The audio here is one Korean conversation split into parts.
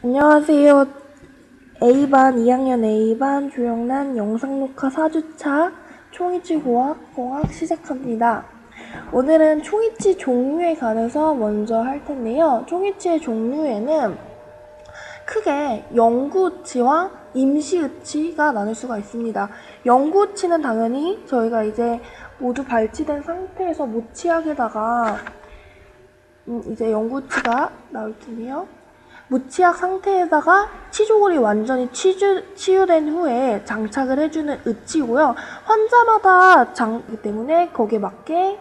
안녕하세요. A반 2학년 A반 조영란 영상녹화 4주차 총이치공학 시작합니다. 오늘은 총이치 종류에 관해서 먼저 할 텐데요. 총이치의 종류에는 크게 영구치와 임시의치가 나눌 수가 있습니다. 영구치는 당연히 저희가 이제 모두 발치된 상태에서 무치약에다가 이제 영구치가 나올 텐데요. 무치약 상태에다가 치조골이 완전히 치유된 후에 장착을 해주는 의치고요. 환자마다 장기 때문에 거기에 맞게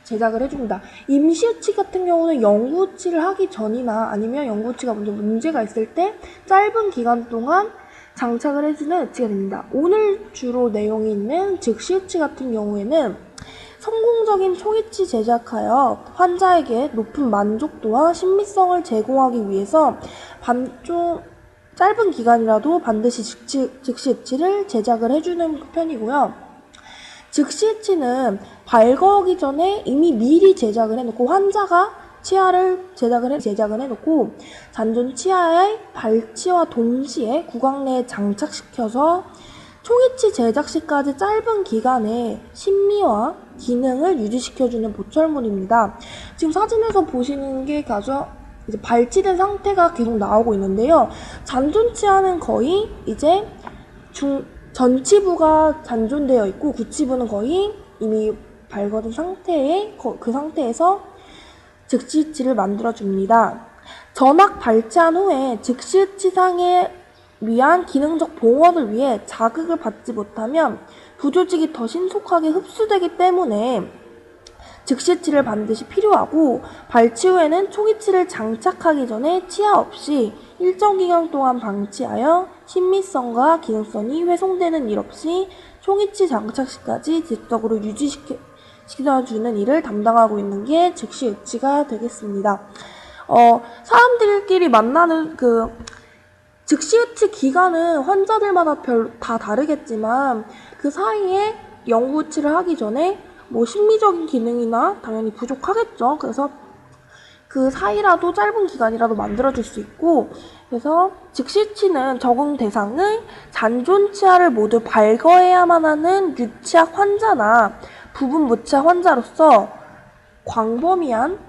제작을 해줍니다. 임시의치 같은 경우는 영구치를 하기 전이나 아니면 영구치가 먼저 문제가 있을 때 짧은 기간 동안 장착을 해주는 의치가 됩니다. 오늘 주로 내용이 있는 즉시의치 같은 경우에는 성공적인 총이치 제작하여 환자에게 높은 만족도와 신미성을 제공하기 위해서 짧은 기간이라도 반드시 즉시의치를 제작을 해주는 편이고요. 즉시의치는 발거하기 전에 이미 미리 제작을 해놓고 환자가 치아를 제작을 해놓고 잔존 치아의 발치와 동시에 구강 내에 장착시켜서 총이치 제작 시까지 짧은 기간에 신미와 기능을 유지시켜주는 보철물입니다. 지금 사진에서 보시는 게 이제 발치된 상태가 계속 나오고 있는데요. 잔존 치아는 거의 이제 전치부가 잔존되어 있고 구치부는 거의 이미 발거된 상태에 그 상태에서 즉시의치를 만들어줍니다. 전악 발치한 후에 즉시의치상에 위한 기능적 봉헌을 위해 자극을 받지 못하면 부조직이 더 신속하게 흡수되기 때문에 즉시의치를 반드시 필요하고 발치 후에는 총이치를 장착하기 전에 치아 없이 일정 기간 동안 방치하여 신미성과 기능성이 훼손되는 일 없이 총이치 장착 시까지 지속적으로 유지시켜주는 일을 담당하고 있는 게 즉시의치가 되겠습니다. 사람들끼리 만나는 즉시의치 기간은 환자들마다 다 다르겠지만 그 사이에 영구의치를 하기 전에 심미적인 기능이나 당연히 부족하겠죠. 그래서 그 사이라도 짧은 기간이라도 만들어줄 수 있고, 그래서 즉시의치는 적응 대상을 잔존 치아를 모두 발거해야만 하는 유치약 환자나 부분 무치약 환자로서 광범위한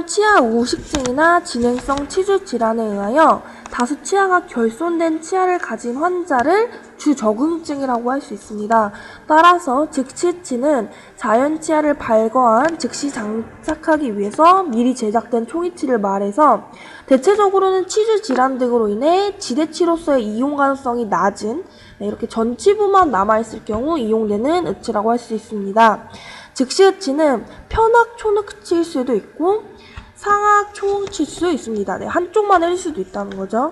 치아 우식증이나 진행성 치주 질환에 의하여 다수 치아가 결손된 치아를 가진 환자를 주적응증이라고 할 수 있습니다. 따라서 즉시의치는 자연 치아를 발거한 즉시 장착하기 위해서 미리 제작된 총이치를 말해서 대체적으로는 치주 질환 등으로 인해 지대치로서의 이용 가능성이 낮은 이렇게 전치부만 남아있을 경우 이용되는 의치라고 할 수 있습니다. 즉시의치는 편악 총의치일 수도 있고 상악 총의치일 수도 있습니다. 한쪽만 해줄 수도 있다는 거죠.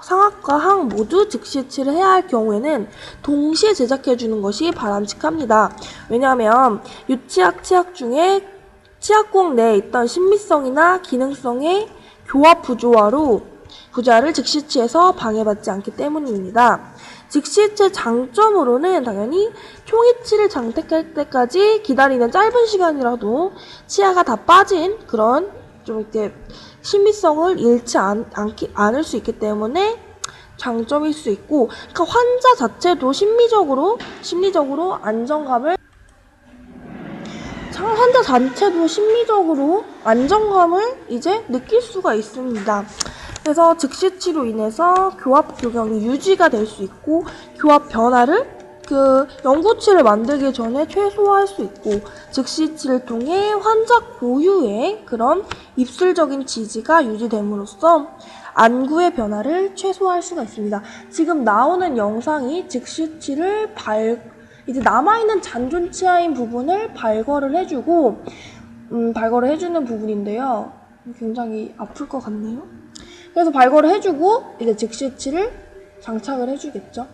상악과 항 모두 즉시의치를 해야 할 경우에는 동시에 제작해주는 것이 바람직합니다. 왜냐하면 유치약 치약 중에 치약구멍 내에 있던 신미성이나 기능성의 교합 부조화를 즉시의치에서 방해받지 않기 때문입니다. 즉시의치의 장점으로는 당연히 총이치를 장착할 때까지 기다리는 짧은 시간이라도 치아가 다 빠진 그런 좀 이렇게 신미성을 잃지 않을 수 있기 때문에 장점일 수 있고, 그러니까 환자 자체도 심리적으로 안정감을 이제 느낄 수가 있습니다. 그래서 즉시의치로 인해서 교합 교경이 유지가 될 수 있고, 교합 변화를 영구치를 만들기 전에 최소화할 수 있고, 즉시의치를 통해 환자 고유의 그런 입술적인 지지가 유지됨으로써 안구의 변화를 최소화할 수가 있습니다. 지금 나오는 영상이 즉시의치를 이제 남아있는 잔존 치아인 부분을 발거를 해주는 부분인데요. 굉장히 아플 것 같네요. 그래서 발거를 해주고 이제 즉시의치를 장착을 해주겠죠.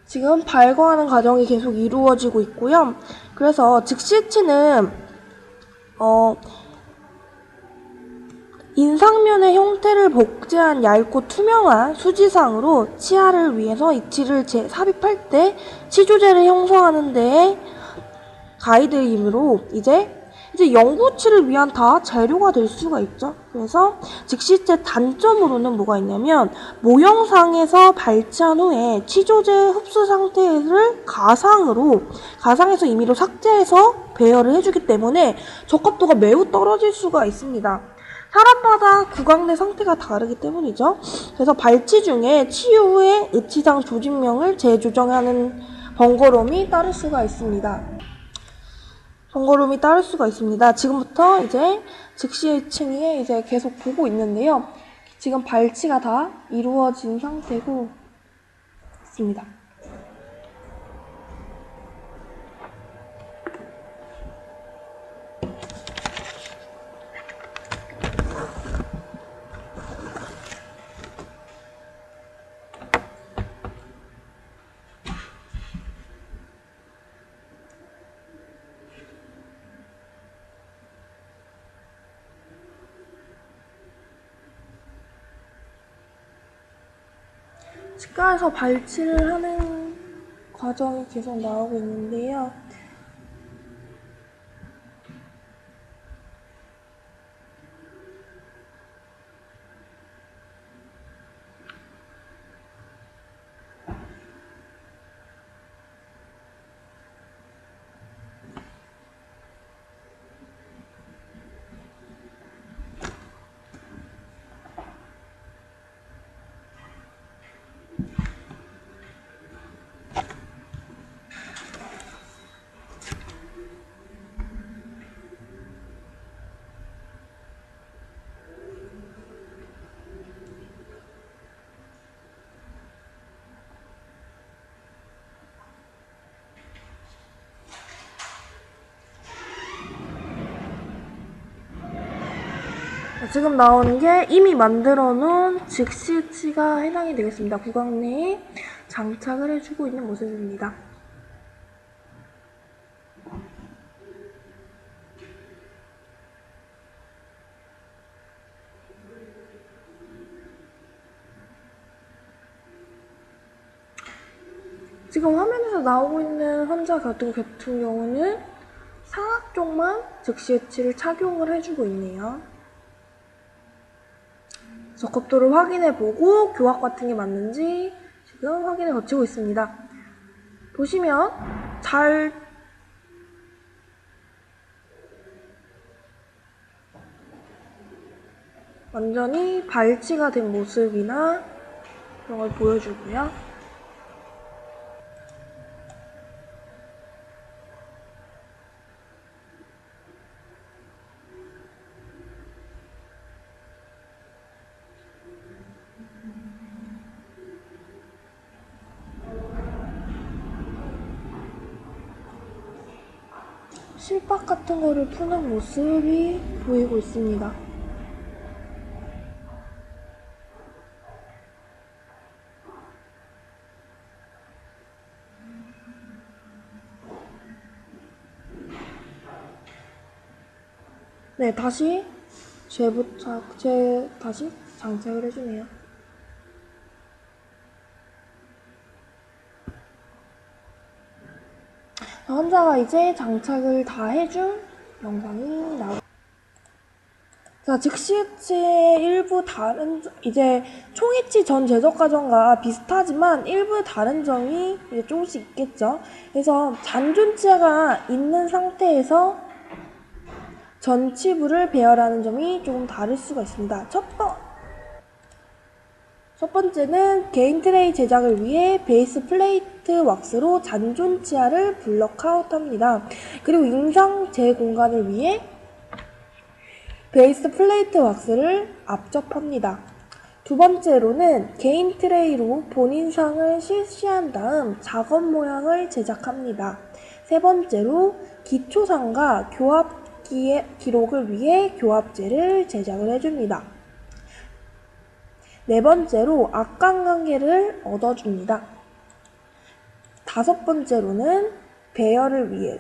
지금 발거하는 과정이 계속 이루어지고 있고요. 그래서 즉시의치는 인상면의 형태를 복제한 얇고 투명한 수지상으로 치아를 위해서 이치를 삽입할 때 치조제를 형성하는 데에 가이드이므로 이제 연구치를 위한 다 재료가 될 수가 있죠. 그래서 즉시체 단점으로는 뭐가 있냐면 모형상에서 발치한 후에 치조제 흡수 상태를 가상에서 임의로 삭제해서 배열을 해주기 때문에 적합도가 매우 떨어질 수가 있습니다. 사람마다 구강 내 상태가 다르기 때문이죠. 그래서 발치 중에 치유 후에 의치상 조직명을 재조정하는 번거로움이 따를 수가 있습니다. 지금부터 이제 즉시 층위에 계속 보고 있는데요. 지금 발치가 다 이루어진 상태고 있습니다. 치과에서 발치를 하는 과정이 계속 나오고 있는데요. 지금 나오는 게 이미 만들어 놓은 즉시치가 해당이 되겠습니다. 구강 내에 장착을 해주고 있는 모습입니다. 지금 화면에서 나오고 있는 환자 같은 경우는 상악 쪽만 즉시치를 착용을 해주고 있네요. 적합도를 확인해보고 교합 같은 게 맞는지 지금 확인을 거치고 있습니다. 보시면 완전히 발치가 된 모습이나 그런 걸 보여주고요. 실밥 같은 거를 푸는 모습이 보이고 있습니다. 네, 다시 다시 장착을 해주네요. 환자가 이제 장착을 다 해준 영상이 나오고. 자, 즉시치의 일부 다른, 총이치 전 제작 과정과 비슷하지만 일부 다른 점이 조금씩 있겠죠. 그래서 잔존치아가 있는 상태에서 전치부를 배열하는 점이 조금 다를 수가 있습니다. 첫 번째는 개인 트레이 제작을 위해 베이스 플레이트 왁스로 잔존치아를 블럭아웃합니다. 그리고 임상 재공간을 위해 베이스 플레이트 왁스를 압접합니다. 두 번째로는 개인 트레이로 본인상을 실시한 다음 작업 모양을 제작합니다. 세 번째로 기초상과 교합 기록을 위해 교합제를 제작을 해줍니다. 네 번째로 악광관계를 얻어줍니다. 다섯 번째로는 배열을 위해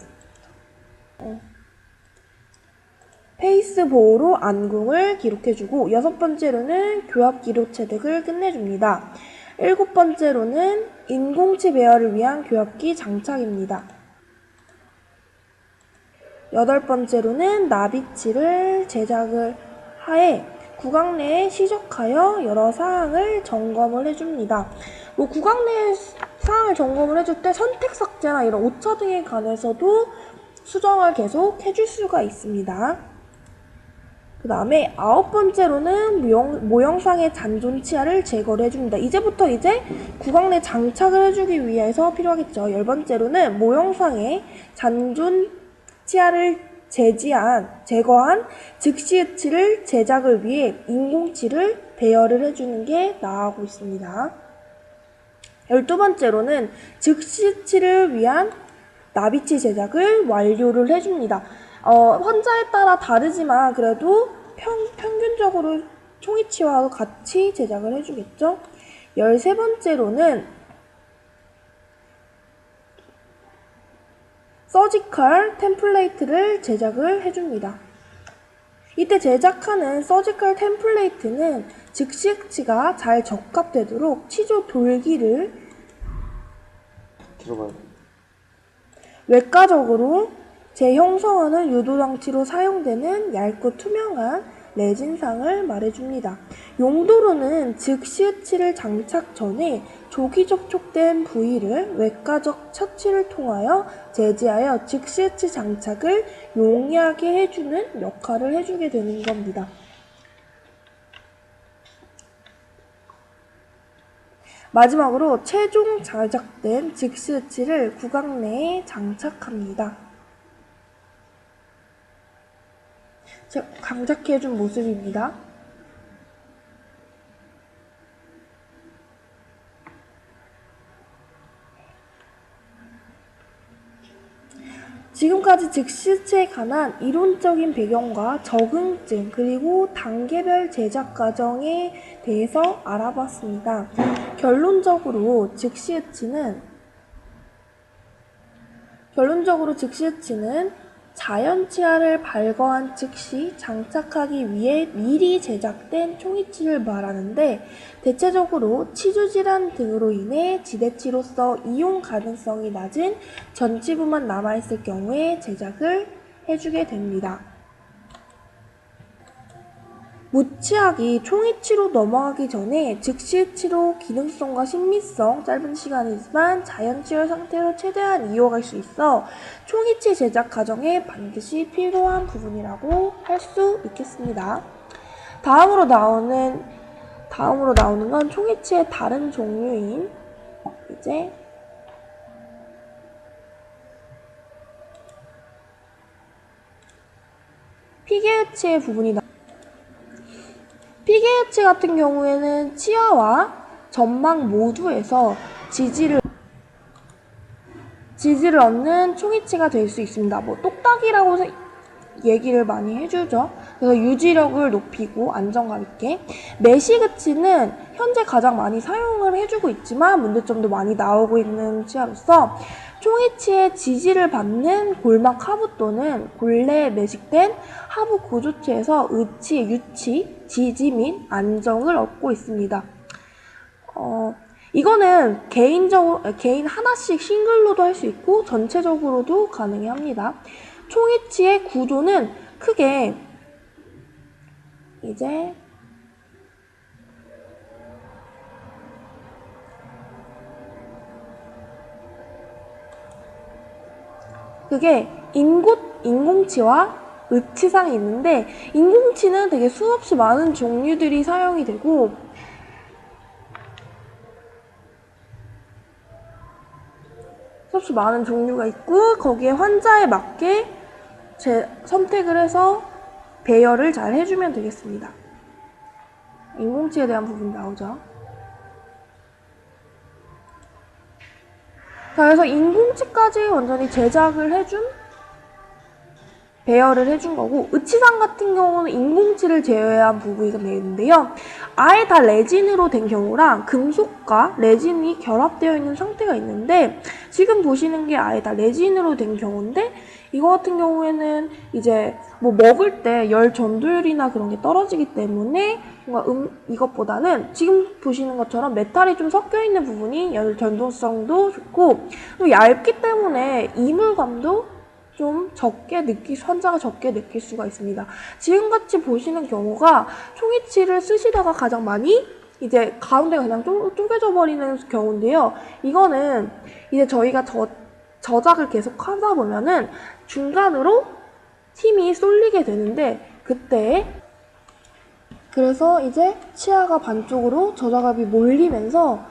페이스 보호로 안궁을 기록해주고, 6번째로는 교합 기록 체득을 끝내줍니다. 7번째로는 인공치 배열을 위한 교합기 장착입니다. 8번째로는 나비치를 제작을 하에 구강 내에 시적하여 여러 사항을 점검을 해줍니다. 구강 내 사항을 점검을 해줄 때 선택 삭제나 이런 오차 등에 관해서도 수정을 계속 해줄 수가 있습니다. 그 다음에 9번째로는 모형상의 잔존 치아를 제거를 해줍니다. 이제부터 구강 내 장착을 해주기 위해서 필요하겠죠. 10번째로는 모형상의 잔존 치아를 제거한 즉시으치를 제작을 위해 인공치를 배열을 해주는 게 나아가고 있습니다. 12번째로는 즉시으치를 위한 나비치 제작을 완료를 해줍니다. 환자에 따라 다르지만 그래도 평균적으로 총이치와도 같이 제작을 해주겠죠. 13번째로는 서지컬 템플레이트를 제작을 해줍니다. 이때 제작하는 서지컬 템플레이트는 즉시으치가 잘 적합되도록 치조 돌기를 외과적으로 재형성하는 유도장치로 사용되는 얇고 투명한 레진상을 말해줍니다. 용도로는 즉시으치를 장착 전에 조기 접촉된 부위를 외과적 처치를 통하여 제지하여 즉시으치 장착을 용이하게 해주는 역할을 해주게 되는 겁니다. 마지막으로 최종 제작된 즉시으치를 구강 내에 장착합니다. 장착해준 모습입니다. 지금까지 즉시으치에 관한 이론적인 배경과 적응증 그리고 단계별 제작 과정에 대해서 알아봤습니다. 결론적으로 즉시으치는 자연 치아를 발거한 즉시 장착하기 위해 미리 제작된 총이치를 말하는데, 대체적으로 치주질환 등으로 인해 지대치로서 이용 가능성이 낮은 전치부만 남아있을 경우에 제작을 해주게 됩니다. 무치약이 총이치로 넘어가기 전에 즉시으치로 기능성과 신미성, 짧은 시간이지만 자연치열 상태로 최대한 이어갈 수 있어 총이치 제작 과정에 반드시 필요한 부분이라고 할 수 있겠습니다. 다음으로 나오는 건 총이치의 다른 종류인 피계으치의 부분이 피계으치 같은 경우에는 치아와 점막 모두에서 지지를 얻는 총이치가 될 수 있습니다. 똑딱이라고 얘기를 많이 해주죠. 그래서 유지력을 높이고 안정감 있게. 매시그치는 현재 가장 많이 사용을 해주고 있지만 문제점도 많이 나오고 있는 치아로서 총이치의 지지를 받는 골막 하부 또는 골내에 매식된 하부 고조치에서 의치, 유치, 지지 및 안정을 얻고 있습니다. 이거는 개인 하나씩 싱글로도 할 수 있고 전체적으로도 가능합니다. 총이치의 구조는 크게 그게 인공치와 의치상이 있는데, 인공치는 되게 수없이 많은 종류들이 사용이 되고 수없이 많은 종류가 있고 거기에 환자에 맞게 선택을 해서 배열을 잘 해주면 되겠습니다. 인공치에 대한 부분이 나오죠. 자, 그래서 인공치까지 완전히 제작을 배열을 해준 거고, 의치상 같은 경우는 인공치를 제외한 부분이 되는데요. 아예 다 레진으로 된 경우랑 금속과 레진이 결합되어 있는 상태가 있는데, 지금 보시는 게 아예 다 레진으로 된 경우인데, 이거 같은 경우에는 뭐 먹을 때 열 전도율이나 그런 게 떨어지기 때문에 뭔가 이것보다는 지금 보시는 것처럼 메탈이 좀 섞여 있는 부분이 열 전도성도 좋고, 또 얇기 때문에 이물감도 좀 환자가 적게 느낄 수가 있습니다. 지금같이 보시는 경우가 종이치를 쓰시다가 가장 많이 이제 가운데가 그냥 쪼개져 버리는 경우인데요. 이거는 이제 저희가 저작을 계속 하다 보면은 중간으로 힘이 쏠리게 되는데, 그래서 이제 치아가 반쪽으로 저자갑이 몰리면서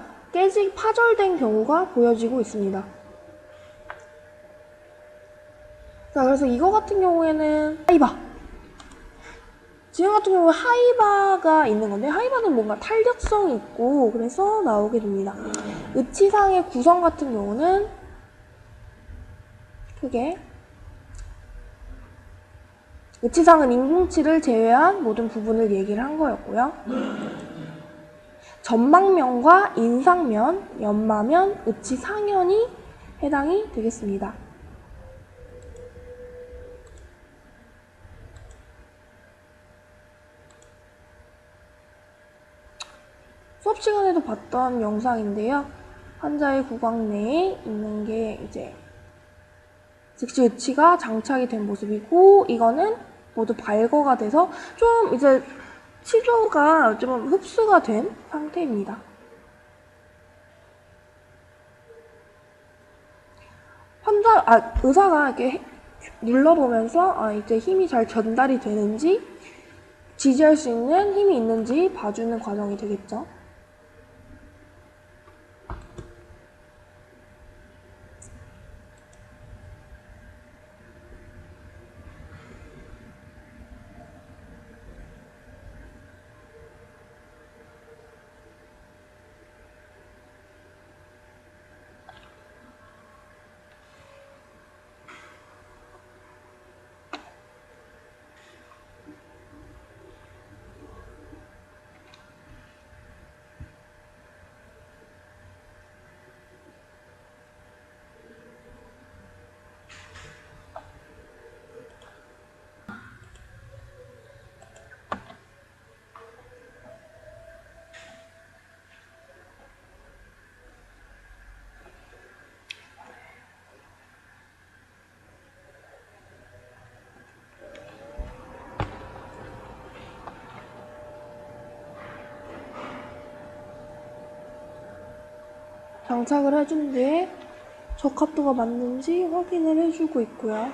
파절된 경우가 보여지고 있습니다. 자, 그래서 이거 같은 경우에는 지금 같은 경우에 하이바가 있는 건데, 하이바는 뭔가 탄력성이 있고 그래서 나오게 됩니다. 의치상의 구성 같은 경우는 크게 의치상은 인공치를 제외한 모든 부분을 얘기를 한 거였고요. 전망면과 인상면, 연마면, 의치상현이 해당이 되겠습니다. 수업 시간에도 봤던 영상인데요. 환자의 구강 내에 있는 게 이제 즉시 의치가 장착이 된 모습이고, 이거는 모두 발거가 돼서 좀 이제 치료가 좀 흡수가 된 상태입니다. 의사가 이렇게 눌러보면서 이제 힘이 잘 전달이 되는지, 지지할 수 있는 힘이 있는지 봐주는 과정이 되겠죠. 장착을 해준 뒤에 적합도가 맞는지 확인을 해주고 있고요.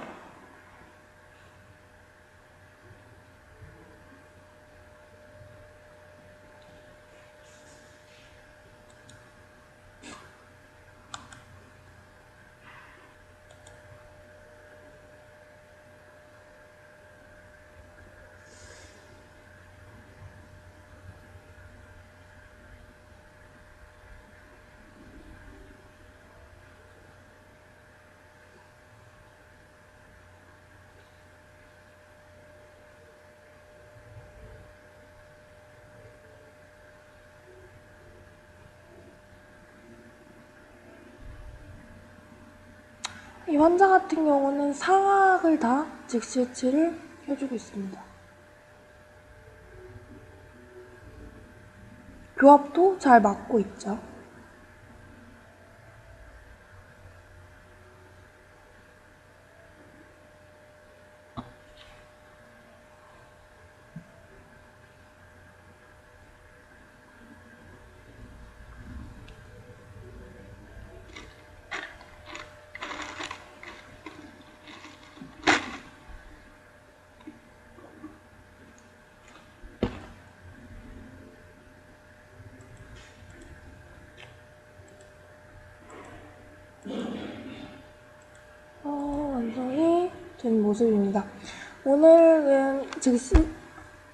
이 환자 같은 경우는 상악을 다 즉시 의치를 해주고 있습니다. 교합도 잘 맞고 있죠. 완성이 된 모습입니다. 오늘은 즉시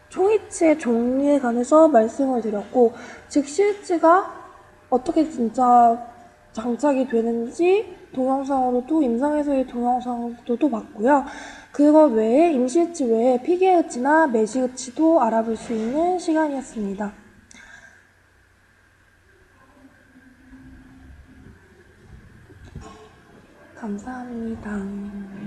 총이치의 종류에 관해서 말씀을 드렸고, 즉시 의치가 어떻게 진짜 장착이 되는지 동영상으로도, 임상에서의 동영상으로도 봤고요. 그것 외에 임시의치 외에 피계의치나 매시의치도 알아볼 수 있는 시간이었습니다. 감사합니다.